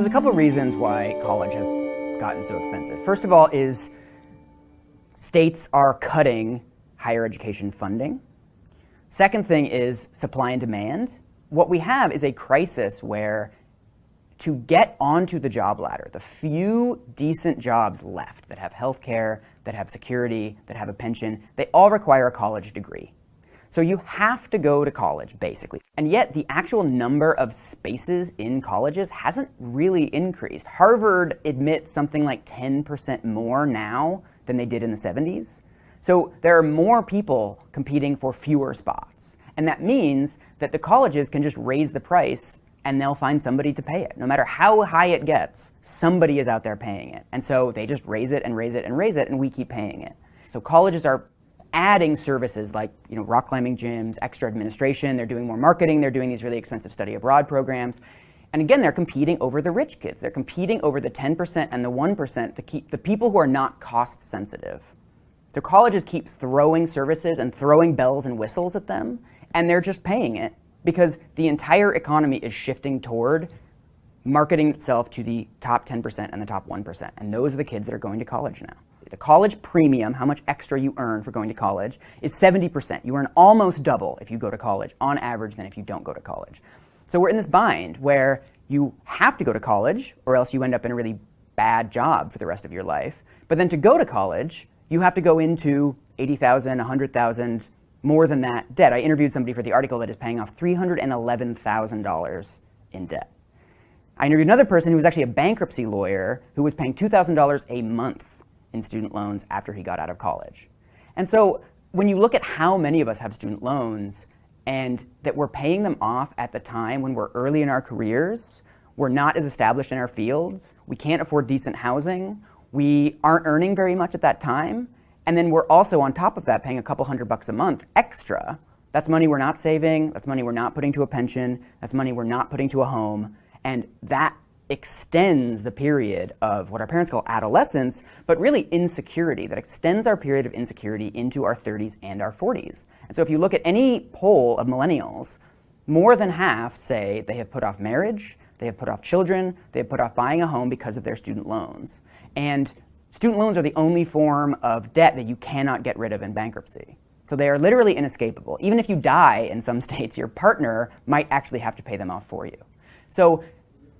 Well, there's a couple of reasons why college has gotten so expensive. First of all is states are cutting higher education funding. Second thing is supply and demand. What we have is a crisis where to get onto the job ladder, the few decent jobs left that have healthcare, that have security, that have a pension, they all require a college degree. So you have to go to college, basically. And yet the actual number of spaces in colleges hasn't really increased. Harvard admits something like 10% more now than they did in the 70s. So there are more people competing for fewer spots. And that means that the colleges can just raise the price and they'll find somebody to pay it. No matter how high it gets, somebody is out there paying it. And so they just raise it and raise it and raise it, and we keep paying it. So colleges are adding services like rock climbing gyms, extra administration, they're doing more marketing, they're doing these really expensive study abroad programs. And again, they're competing over the rich kids. They're competing over the 10% and the 1% to keep the people who are not cost sensitive. So colleges keep throwing services and throwing bells and whistles at them, and they're just paying it because the entire economy is shifting toward marketing itself to the top 10% and the top 1%. And those are the kids that are going to college now. The college premium, how much extra you earn for going to college, is 70%. You earn almost double if you go to college on average than if you don't go to college. So we're in this bind where you have to go to college or else you end up in a really bad job for the rest of your life. But then to go to college, you have to go into $80,000, $100,000, more than that debt. I interviewed somebody for the article that is paying off $311,000 in debt. I interviewed another person who was actually a bankruptcy lawyer who was paying $2,000 a month in student loans after he got out of college. And so when you look at how many of us have student loans and that we're paying them off at the time when we're early in our careers, we're not as established in our fields, we can't afford decent housing, we aren't earning very much at that time, and then we're also on top of that paying a couple $100 a month extra. That's money we're not saving, that's money we're not putting to a pension, that's money we're not putting to a home, and that extends the period of what our parents call adolescence, but really insecurity, that extends our period of insecurity into our 30s and our 40s. And so if you look at any poll of millennials, more than half say they have put off marriage, they have put off children, they have put off buying a home because of their student loans. And student loans are the only form of debt that you cannot get rid of in bankruptcy. So they are literally inescapable. Even if you die in some states, your partner might actually have to pay them off for you. So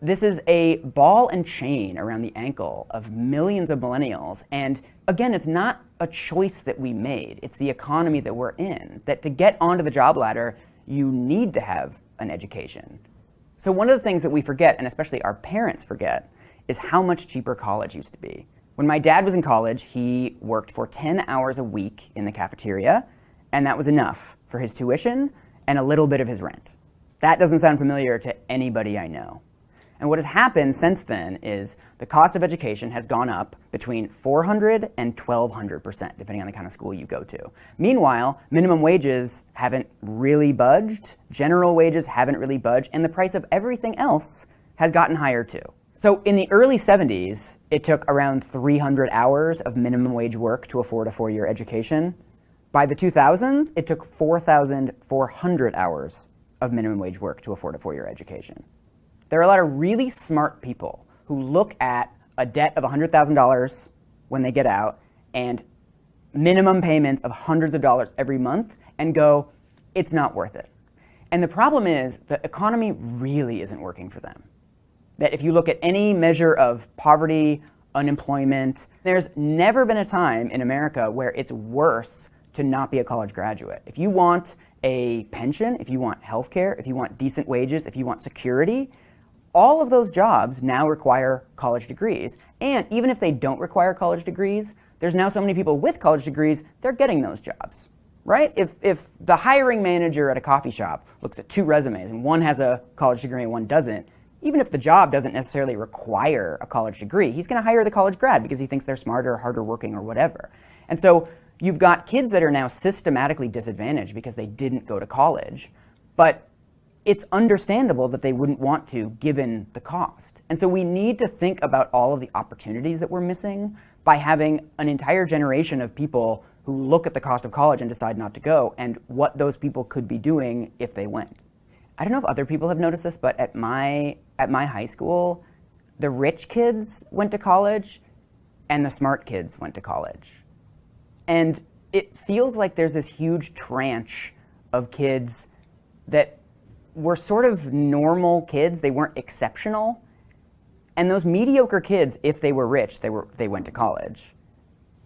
this is a ball and chain around the ankle of millions of millennials. And again, it's not a choice that we made. It's the economy that we're in, that to get onto the job ladder, you need to have an education. So one of the things that we forget, and especially our parents forget, is how much cheaper college used to be. When my dad was in college, he worked for 10 hours a week in the cafeteria, and that was enough for his tuition and a little bit of his rent. That doesn't sound familiar to anybody I know. And what has happened since then is the cost of education has gone up between 400 and 1,200%, depending on the kind of school you go to. Meanwhile, minimum wages haven't really budged, general wages haven't really budged, and the price of everything else has gotten higher too. So in the early 70s, it took around 300 hours of minimum wage work to afford a 4-year education. By the 2000s, it took 4,400 hours of minimum wage work to afford a 4-year education. There are a lot of really smart people who look at a debt of $100,000 when they get out and minimum payments of hundreds of dollars every month and go, it's not worth it. And the problem is the economy really isn't working for them. That if you look at any measure of poverty, unemployment, there's never been a time in America where it's worse to not be a college graduate. If you want a pension, if you want healthcare, if you want decent wages, if you want security, all of those jobs now require college degrees. And even if they don't require college degrees, there's now so many people with college degrees, they're getting those jobs, right? If the hiring manager at a coffee shop looks at 2 resumes and one has a college degree and one doesn't, even if the job doesn't necessarily require a college degree, he's gonna hire the college grad because he thinks they're smarter, harder working, or whatever. And so you've got kids that are now systematically disadvantaged because they didn't go to college, but it's understandable that they wouldn't want to given the cost. And so we need to think about all of the opportunities that we're missing by having an entire generation of people who look at the cost of college and decide not to go and what those people could be doing if they went. I don't know if other people have noticed this, but at my high school, the rich kids went to college and the smart kids went to college. And it feels like there's this huge tranche of kids that were sort of normal kids. They weren't exceptional. And those mediocre kids, if they were rich, they went to college.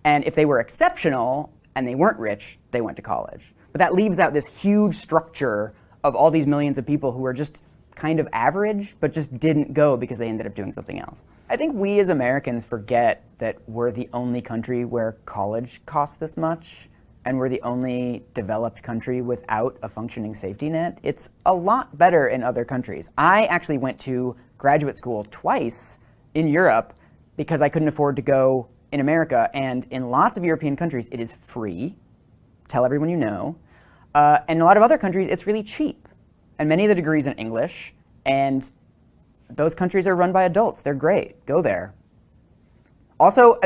And if they were exceptional and they weren't rich, they went to college. But that leaves out this huge structure of all these millions of people who are just kind of average, but just didn't go because they ended up doing something else. I think we as Americans forget that we're the only country where college costs this much, and we're the only developed country without a functioning safety net. It's a lot better in other countries. I actually went to graduate school twice in Europe because I couldn't afford to go in America, and in lots of European countries it is free. Tell everyone you know. And in a lot of other countries it's really cheap. And many of the degrees in English, and those countries are run by adults. They're great. Go there. Also,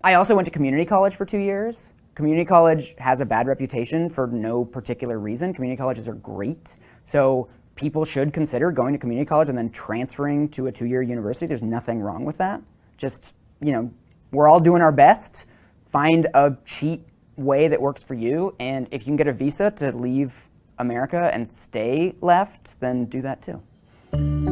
I also went to community college for 2 years. Community college has a bad reputation for no particular reason. Community colleges are great. So people should consider going to community college and then transferring to a 2-year university. There's nothing wrong with that. Just, we're all doing our best. Find a cheap way that works for you. And if you can get a visa to leave America and stay left, then do that too.